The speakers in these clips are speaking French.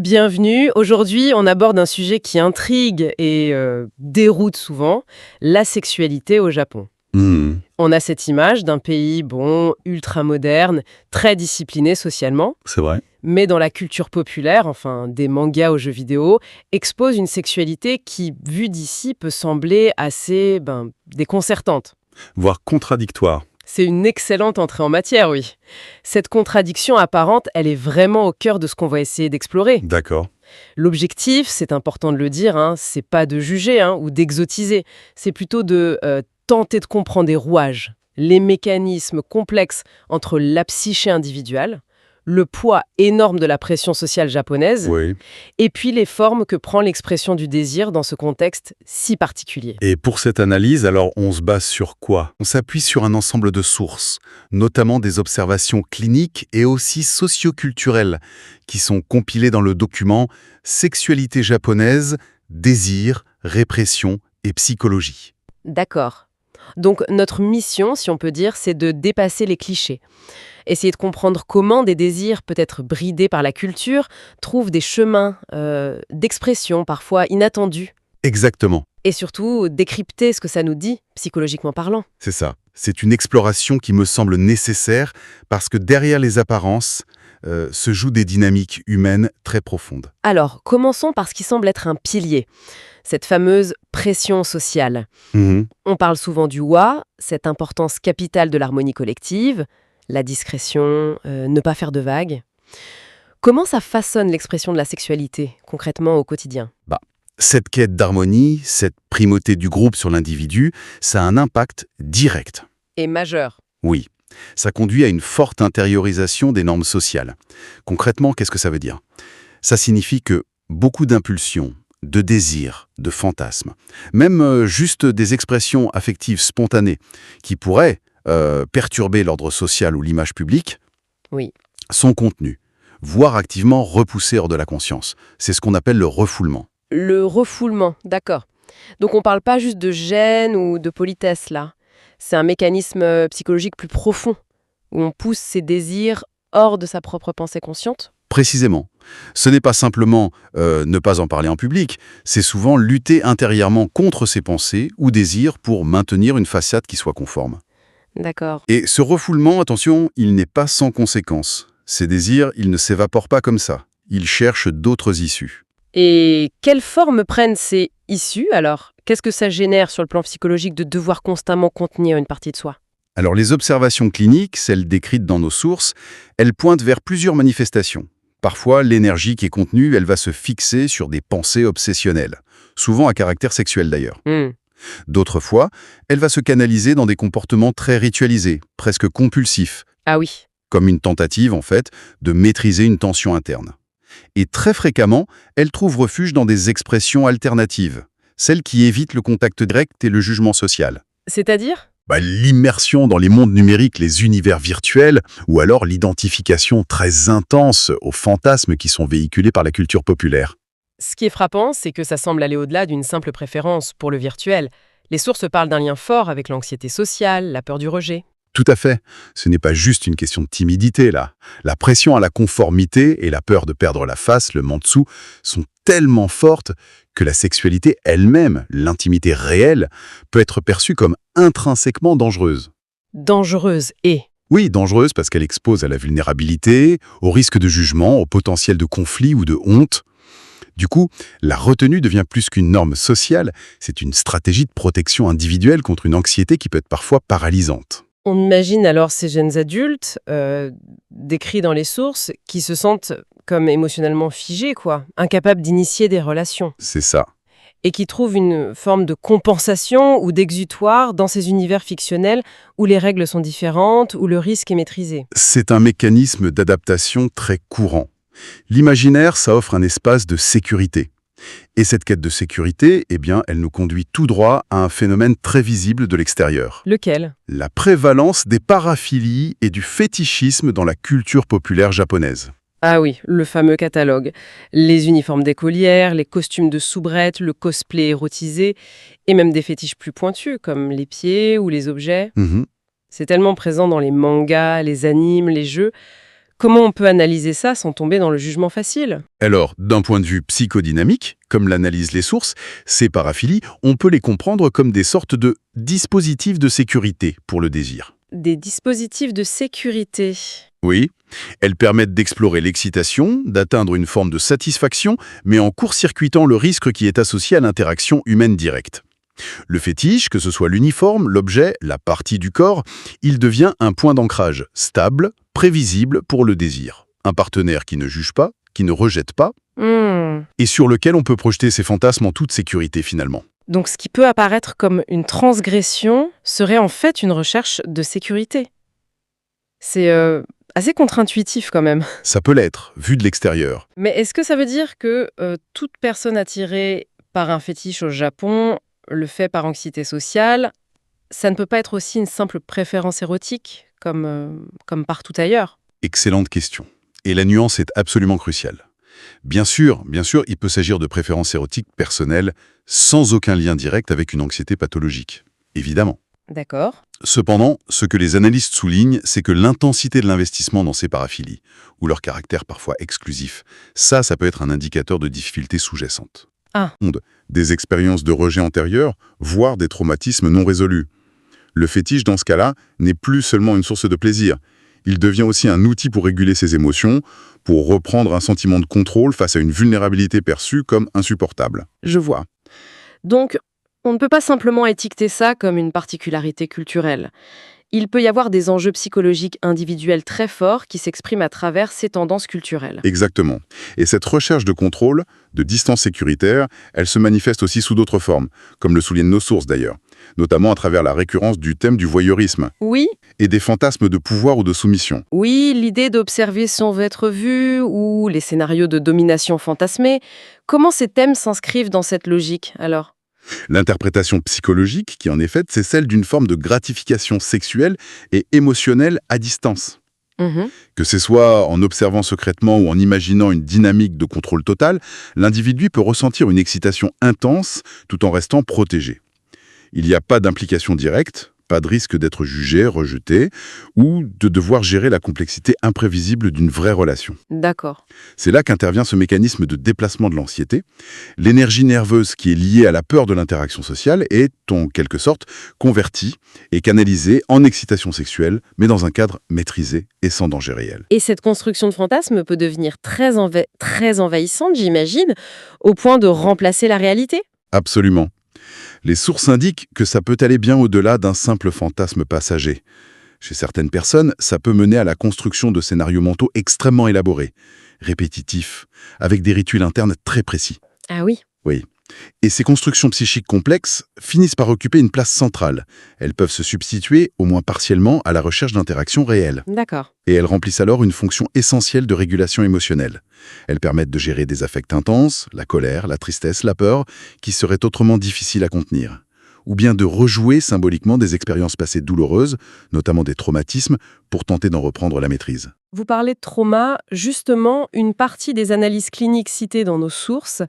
Bienvenue. Aujourd'hui, on aborde un sujet qui intrigue et déroute souvent, la sexualité au Japon. Hmm, On a cette image d'un pays, ultra moderne, très discipliné socialement, c'est vrai. mais dans la culture populaire, enfin des mangas aux jeux vidéo, expose une sexualité qui, vue d'ici, peut sembler assez, déconcertante. Voire contradictoire. C'est une excellente entrée en matière, oui. Cette contradiction apparente, elle est vraiment au cœur de ce qu'on va essayer d'explorer. D'accord. L'objectif, c'est important de le dire, c'est pas de juger ou d'exotiser, c'est plutôt de tenter de comprendre des rouages, les mécanismes complexes entre la psyché individuelle, le poids énorme de la pression sociale japonaise, Oui. et puis les formes que prend l'expression du désir dans ce contexte si particulier. Et pour cette analyse, alors on se base sur quoi? On s'appuie sur un ensemble de sources, notamment des observations cliniques et aussi socioculturelles, qui sont compilées dans le document Sexualité japonaise, désir, répression et psychologie. D'accord. Donc notre mission, si on peut dire, c'est de dépasser les clichés. Essayer de comprendre comment des désirs, peut-être bridés par la culture, trouvent des chemins d'expression parfois inattendus. Exactement, Et surtout, décrypter ce que ça nous dit, psychologiquement parlant. c'est ça. C'est une exploration qui me semble nécessaire parce que derrière les apparences se jouent des dynamiques humaines très profondes. Alors, commençons par ce qui semble être un pilier, cette fameuse pression sociale. Mhm. On parle souvent du wa, cette importance capitale de l'harmonie collective, la discrétion, ne pas faire de vagues. Comment ça façonne l'expression de la sexualité, concrètement au quotidien ? Cette quête d'harmonie, cette primauté du groupe sur l'individu, ça a un impact direct. Et majeur. Oui, ça conduit à une forte intériorisation des normes sociales. Concrètement, qu'est-ce que ça veut dire? Ça signifie que beaucoup d'impulsions, de désirs, de fantasmes, même juste des expressions affectives spontanées qui pourraient perturber l'ordre social ou l'image publique, Oui. sont contenues, voire activement repoussées hors de la conscience. C'est ce qu'on appelle le refoulement. Le refoulement, d'accord. Donc on ne parle pas juste de gêne ou de politesse là. C'est un mécanisme psychologique plus profond, où on pousse ses désirs hors de sa propre pensée consciente. Précisément. Ce n'est pas simplement ne pas en parler en public, c'est souvent lutter intérieurement contre ses pensées ou désirs pour maintenir une façade qui soit conforme. D'accord. Et ce refoulement, attention, il n'est pas sans conséquences. Ces désirs, ils ne s'évaporent pas comme ça. Ils cherchent d'autres issues. Et quelle forme prennent ces issues alors ? Qu'est-ce que ça génère sur le plan psychologique de devoir constamment contenir une partie de soi ? Alors les observations cliniques, celles décrites dans nos sources, elles pointent vers plusieurs manifestations. Parfois, l'énergie qui est contenue, elle va se fixer sur des pensées obsessionnelles, souvent à caractère sexuel d'ailleurs. D'autres fois, elle va se canaliser dans des comportements très ritualisés, presque compulsifs, Ah oui. comme une tentative, en fait, de maîtriser une tension interne. Et très fréquemment, elle trouve refuge dans des expressions alternatives, celles qui évitent le contact direct et le jugement social. C'est-à-dire ? L'immersion dans les mondes numériques, les univers virtuels, ou alors l'identification très intense aux fantasmes qui sont véhiculés par la culture populaire. Ce qui est frappant, c'est que ça semble aller au-delà d'une simple préférence pour le virtuel. Les sources parlent d'un lien fort avec l'anxiété sociale, la peur du rejet. Tout à fait. Ce n'est pas juste une question de timidité, là. La pression à la conformité et la peur de perdre la face, le mantsou, sont tellement fortes que la sexualité elle-même, l'intimité réelle, peut être perçue comme intrinsèquement dangereuse. Dangereuse et... Oui, dangereuse parce qu'elle expose à la vulnérabilité, au risque de jugement, au potentiel de conflit ou de honte. Du coup, la retenue devient plus qu'une norme sociale, c'est une stratégie de protection individuelle contre une anxiété qui peut être parfois paralysante. On imagine alors ces jeunes adultes, décrits dans les sources, qui se sentent comme émotionnellement figés, incapables d'initier des relations, C'est ça. et qui trouvent une forme de compensation ou d'exutoire dans ces univers fictionnels où les règles sont différentes, où le risque est maîtrisé. C'est un mécanisme d'adaptation très courant. L'imaginaire, ça offre un espace de sécurité. Et cette quête de sécurité, elle nous conduit tout droit à un phénomène très visible de l'extérieur. Lequel ? La prévalence des paraphilies et du fétichisme dans la culture populaire japonaise. Ah oui, le fameux catalogue. Les uniformes d'écolières, les costumes de soubrette, le cosplay érotisé, et même des fétiches plus pointus, comme les pieds ou les objets. Mhm. C'est tellement présent dans les mangas, les animes, les jeux, Comment on peut analyser ça sans tomber dans le jugement facile? Alors, d'un point de vue psychodynamique, comme l'analysent les sources, ces paraphilies, on peut les comprendre comme des sortes de dispositifs de sécurité pour le désir. Des dispositifs de sécurité. Oui, elles permettent d'explorer l'excitation, d'atteindre une forme de satisfaction, mais en court-circuitant le risque qui est associé à l'interaction humaine directe. Le fétiche, que ce soit l'uniforme, l'objet, la partie du corps, il devient un point d'ancrage stable, prévisible pour le désir. Un partenaire qui ne juge pas, qui ne rejette pas, et sur lequel on peut projeter ses fantasmes en toute sécurité finalement. Donc ce qui peut apparaître comme une transgression serait en fait une recherche de sécurité. C'est assez contre-intuitif quand même. Ça peut l'être, vu de l'extérieur. Mais est-ce que ça veut dire que toute personne attirée par un fétiche au Japon le fait par anxiété sociale? Ça ne peut pas être aussi une simple préférence érotique, comme partout ailleurs? Excellente question. Et la nuance est absolument cruciale. Bien sûr, il peut s'agir de préférences érotiques personnelles, sans aucun lien direct avec une anxiété pathologique. Évidemment. D'accord. Cependant, ce que les analystes soulignent, c'est que l'intensité de l'investissement dans ces paraphilies, ou leur caractère parfois exclusif, ça peut être un indicateur de difficultés sous-jacentes. Ah. Des expériences de rejet antérieures, voire des traumatismes non résolus. Le fétiche, dans ce cas-là, n'est plus seulement une source de plaisir. Il devient aussi un outil pour réguler ses émotions, pour reprendre un sentiment de contrôle face à une vulnérabilité perçue comme insupportable. Je vois. Donc, on ne peut pas simplement étiqueter ça comme une particularité culturelle. Il peut y avoir des enjeux psychologiques individuels très forts qui s'expriment à travers ces tendances culturelles. Exactement. Et cette recherche de contrôle, de distance sécuritaire, elle se manifeste aussi sous d'autres formes, comme le soulignent nos sources d'ailleurs, notamment à travers la récurrence du thème du voyeurisme. Oui. Et des fantasmes de pouvoir ou de soumission. Oui, l'idée d'observer sans être vu ou les scénarios de domination fantasmée. Comment ces thèmes s'inscrivent dans cette logique, alors? L'interprétation psychologique qui en est faite, c'est celle d'une forme de gratification sexuelle et émotionnelle à distance. Que ce soit en observant secrètement ou en imaginant une dynamique de contrôle total, l'individu peut ressentir une excitation intense tout en restant protégé. Il n'y a pas d'implication directe, pas de risque d'être jugé, rejeté, ou de devoir gérer la complexité imprévisible d'une vraie relation. D'accord. C'est là qu'intervient ce mécanisme de déplacement de l'anxiété. L'énergie nerveuse qui est liée à la peur de l'interaction sociale est, en quelque sorte, convertie et canalisée en excitation sexuelle, mais dans un cadre maîtrisé et sans danger réel. Et cette construction de fantasme peut devenir très envahissante, j'imagine, au point de remplacer la réalité? Absolument. Les sources indiquent que ça peut aller bien au-delà d'un simple fantasme passager. Chez certaines personnes, ça peut mener à la construction de scénarios mentaux extrêmement élaborés, répétitifs, avec des rituels internes très précis. Ah oui. Oui. Et ces constructions psychiques complexes finissent par occuper une place centrale. Elles peuvent se substituer, au moins partiellement, à la recherche d'interactions réelles. D'accord. Et elles remplissent alors une fonction essentielle de régulation émotionnelle. Elles permettent de gérer des affects intenses, la colère, la tristesse, la peur, qui seraient autrement difficiles à contenir. Ou bien de rejouer symboliquement des expériences passées douloureuses, notamment des traumatismes, pour tenter d'en reprendre la maîtrise. Vous parlez de trauma. Justement, une partie des analyses cliniques citées dans nos sources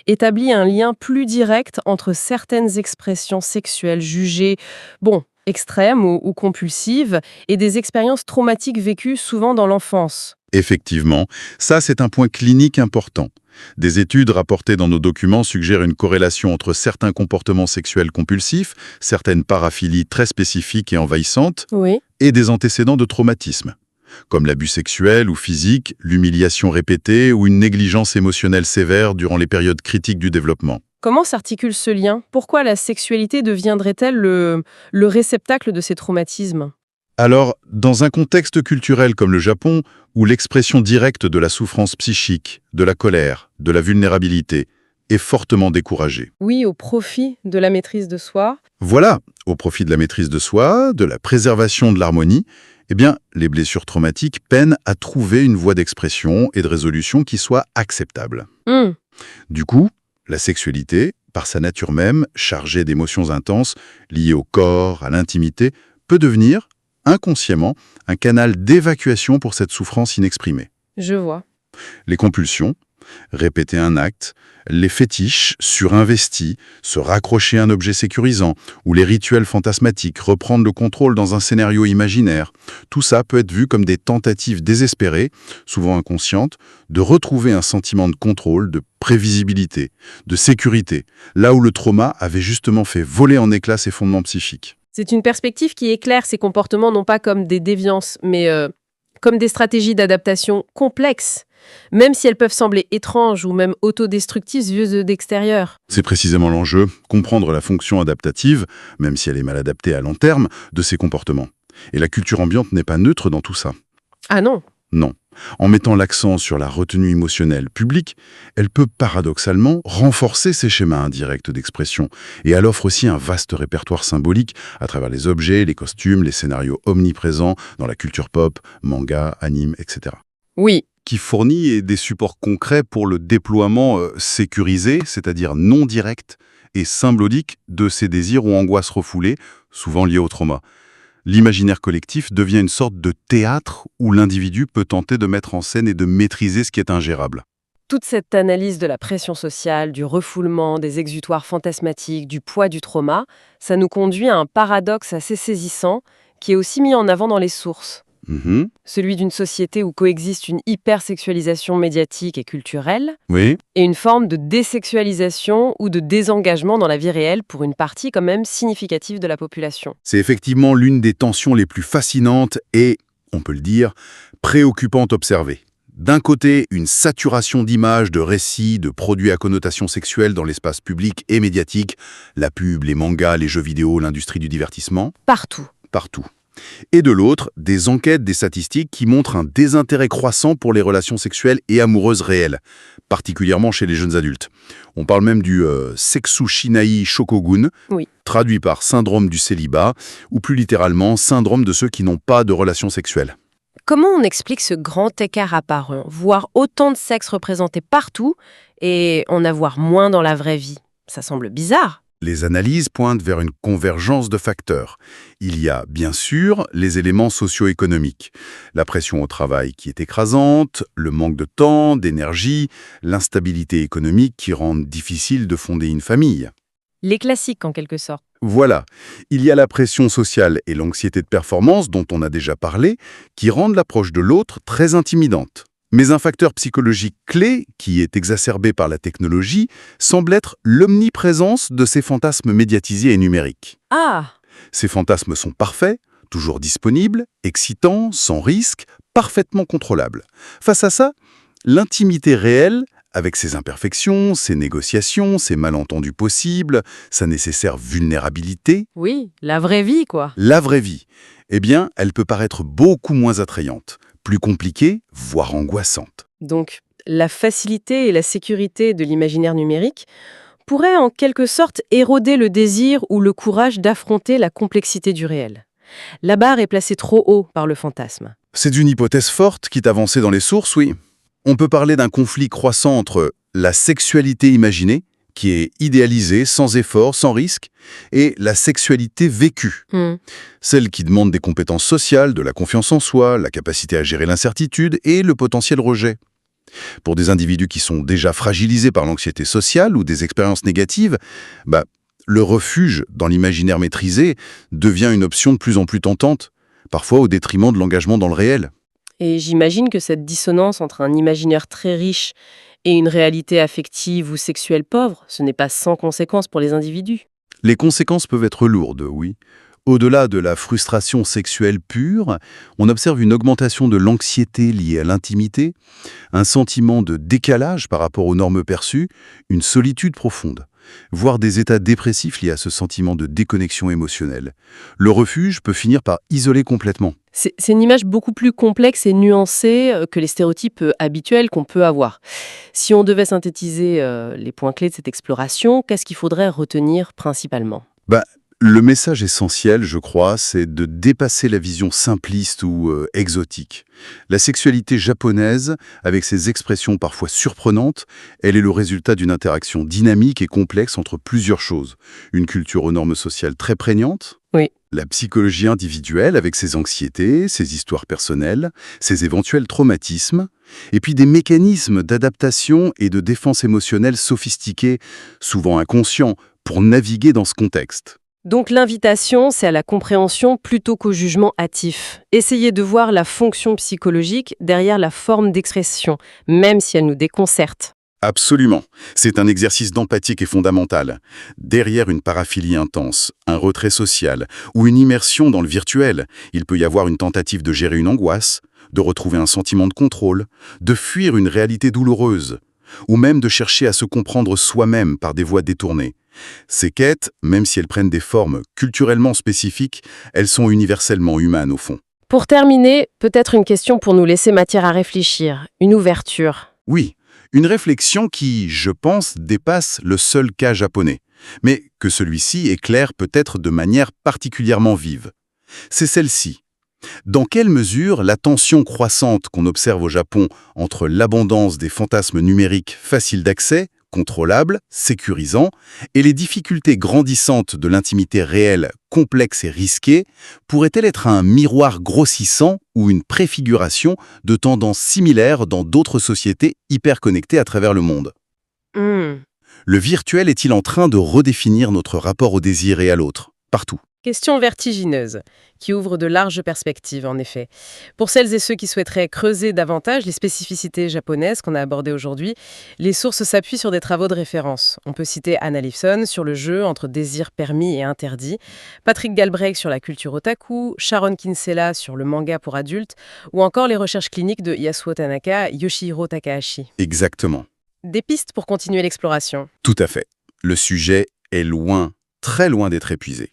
établit un lien plus direct entre certaines expressions sexuelles jugées, extrêmes ou compulsives, et des expériences traumatiques vécues souvent dans l'enfance. Effectivement, ça c'est un point clinique important. Des études rapportées dans nos documents suggèrent une corrélation entre certains comportements sexuels compulsifs, certaines paraphilies très spécifiques et envahissantes, Oui. et des antécédents de traumatisme, comme l'abus sexuel ou physique, l'humiliation répétée ou une négligence émotionnelle sévère durant les périodes critiques du développement. Comment s'articule ce lien? Pourquoi la sexualité deviendrait-elle le réceptacle de ces traumatismes? Alors, dans un contexte culturel comme le Japon, où l'expression directe de la souffrance psychique, de la colère, de la vulnérabilité est fortement découragée. Oui, au profit de la maîtrise de soi. Voilà, au profit de la maîtrise de soi, de la préservation de l'harmonie, les blessures traumatiques peinent à trouver une voie d'expression et de résolution qui soit acceptable. Du coup, la sexualité, par sa nature même, chargée d'émotions intenses, liées au corps, à l'intimité, peut devenir, inconsciemment, un canal d'évacuation pour cette souffrance inexprimée. Je vois. Les compulsions, Répéter un acte, les fétiches surinvestis, se raccrocher à un objet sécurisant, ou les rituels fantasmatiques, reprendre le contrôle dans un scénario imaginaire. Tout ça peut être vu comme des tentatives désespérées, souvent inconscientes, de retrouver un sentiment de contrôle, de prévisibilité, de sécurité, là où le trauma avait justement fait voler en éclats ses fondements psychiques. C'est une perspective qui éclaire ces comportements non pas comme des déviances, mais comme des stratégies d'adaptation complexes, même si elles peuvent sembler étranges ou même autodestructives vues d'extérieur. C'est précisément l'enjeu, comprendre la fonction adaptative, même si elle est mal adaptée à long terme, de ces comportements. Et la culture ambiante n'est pas neutre dans tout ça. Ah non. Non. En mettant l'accent sur la retenue émotionnelle publique, elle peut paradoxalement renforcer ces schémas indirects d'expression et elle offre aussi un vaste répertoire symbolique à travers les objets, les costumes, les scénarios omniprésents dans la culture pop, manga, anime, etc. Oui. Qui fournit des supports concrets pour le déploiement sécurisé, c'est-à-dire non direct et symbolique de ces désirs ou angoisses refoulées, souvent liés au trauma. L'imaginaire collectif devient une sorte de théâtre où l'individu peut tenter de mettre en scène et de maîtriser ce qui est ingérable. Toute cette analyse de la pression sociale, du refoulement, des exutoires fantasmatiques, du poids du trauma, ça nous conduit à un paradoxe assez saisissant qui est aussi mis en avant dans les sources. Celui d'une société où coexiste une hypersexualisation médiatique et culturelle Oui. et une forme de désexualisation ou de désengagement dans la vie réelle pour une partie quand même significative de la population. C'est effectivement l'une des tensions les plus fascinantes et, on peut le dire, préoccupantes observées. D'un côté, une saturation d'images, de récits, de produits à connotation sexuelle dans l'espace public et médiatique, la pub, les mangas, les jeux vidéo, l'industrie du divertissement. Partout. Et de l'autre, des enquêtes, des statistiques qui montrent un désintérêt croissant pour les relations sexuelles et amoureuses réelles, particulièrement chez les jeunes adultes. On parle même du Sexu Shinai Shokogun, traduit par syndrome du célibat, ou plus littéralement syndrome de ceux qui n'ont pas de relations sexuelles. Comment on explique ce grand écart apparent, voir autant de sexe représenté partout et en avoir moins dans la vraie vie? Ça semble bizarre. Les analyses pointent vers une convergence de facteurs. Il y a, bien sûr, les éléments socio-économiques. La pression au travail qui est écrasante, le manque de temps, d'énergie, l'instabilité économique qui rend difficile de fonder une famille. Les classiques, en quelque sorte. Voilà. Il y a la pression sociale et l'anxiété de performance, dont on a déjà parlé, qui rendent l'approche de l'autre très intimidante. Mais un facteur psychologique clé, qui est exacerbé par la technologie, semble être l'omniprésence de ces fantasmes médiatisés et numériques. Ah! Ces fantasmes sont parfaits, toujours disponibles, excitants, sans risque, parfaitement contrôlables. Face à ça, l'intimité réelle, avec ses imperfections, ses négociations, ses malentendus possibles, sa nécessaire vulnérabilité... Oui, la vraie vie, quoi. La vraie vie. Eh bien, elle peut paraître beaucoup moins attrayante, plus compliquée, voire angoissante. Donc, la facilité et la sécurité de l'imaginaire numérique pourraient en quelque sorte éroder le désir ou le courage d'affronter la complexité du réel. La barre est placée trop haut par le fantasme. C'est une hypothèse forte qui est avancée dans les sources, oui. On peut parler d'un conflit croissant entre la sexualité imaginée, qui est idéalisée, sans effort, sans risque, et la sexualité vécue. Celle qui demande des compétences sociales, de la confiance en soi, la capacité à gérer l'incertitude et le potentiel rejet. Pour des individus qui sont déjà fragilisés par l'anxiété sociale ou des expériences négatives, le refuge dans l'imaginaire maîtrisé devient une option de plus en plus tentante, parfois au détriment de l'engagement dans le réel. Et j'imagine que cette dissonance entre un imaginaire très riche et une réalité affective ou sexuelle pauvre, ce n'est pas sans conséquences pour les individus. Les conséquences peuvent être lourdes, oui. Au-delà de la frustration sexuelle pure, on observe une augmentation de l'anxiété liée à l'intimité, un sentiment de décalage par rapport aux normes perçues, une solitude profonde, voire des états dépressifs liés à ce sentiment de déconnexion émotionnelle. Le refuge peut finir par isoler complètement. C'est une image beaucoup plus complexe et nuancée que les stéréotypes habituels qu'on peut avoir. Si on devait synthétiser les points clés de cette exploration, qu'est-ce qu'il faudrait retenir principalement ? Le message essentiel, je crois, c'est de dépasser la vision simpliste ou exotique. La sexualité japonaise, avec ses expressions parfois surprenantes, elle est le résultat d'une interaction dynamique et complexe entre plusieurs choses. Une culture aux normes sociales très prégnante, La psychologie individuelle avec ses anxiétés, ses histoires personnelles, ses éventuels traumatismes, et puis des mécanismes d'adaptation et de défense émotionnelle sophistiqués, souvent inconscients, pour naviguer dans ce contexte. Donc l'invitation, c'est à la compréhension plutôt qu'au jugement hâtif. Essayez de voir la fonction psychologique derrière la forme d'expression, même si elle nous déconcerte. Absolument. C'est un exercice d'empathie qui est fondamental. Derrière une paraphilie intense, un retrait social ou une immersion dans le virtuel, il peut y avoir une tentative de gérer une angoisse, de retrouver un sentiment de contrôle, de fuir une réalité douloureuse, ou même de chercher à se comprendre soi-même par des voies détournées. Ces quêtes, même si elles prennent des formes culturellement spécifiques, elles sont universellement humaines au fond. Pour terminer, peut-être une question pour nous laisser matière à réfléchir, une ouverture. Oui, une réflexion qui, je pense, dépasse le seul cas japonais, mais que celui-ci éclaire peut-être de manière particulièrement vive. C'est celle-ci. Dans quelle mesure la tension croissante qu'on observe au Japon entre l'abondance des fantasmes numériques faciles d'accès, contrôlables, sécurisants, et les difficultés grandissantes de l'intimité réelle, complexe et risquée, pourrait-elle être un miroir grossissant ou une préfiguration de tendances similaires dans d'autres sociétés hyper connectées à travers le monde? Le virtuel est-il en train de redéfinir notre rapport au désir et à l'autre, partout? Question vertigineuse, qui ouvre de larges perspectives, en effet. Pour celles et ceux qui souhaiteraient creuser davantage les spécificités japonaises qu'on a abordées aujourd'hui, les sources s'appuient sur des travaux de référence. On peut citer Anna Lifson sur le jeu entre désir permis et interdit, Patrick Galbraith sur la culture otaku, Sharon Kinsella sur le manga pour adultes, ou encore les recherches cliniques de Yasuo Tanaka, Yoshihiro Takahashi. Exactement. Des pistes pour continuer l'exploration. Tout à fait. Le sujet est loin, très loin d'être épuisé.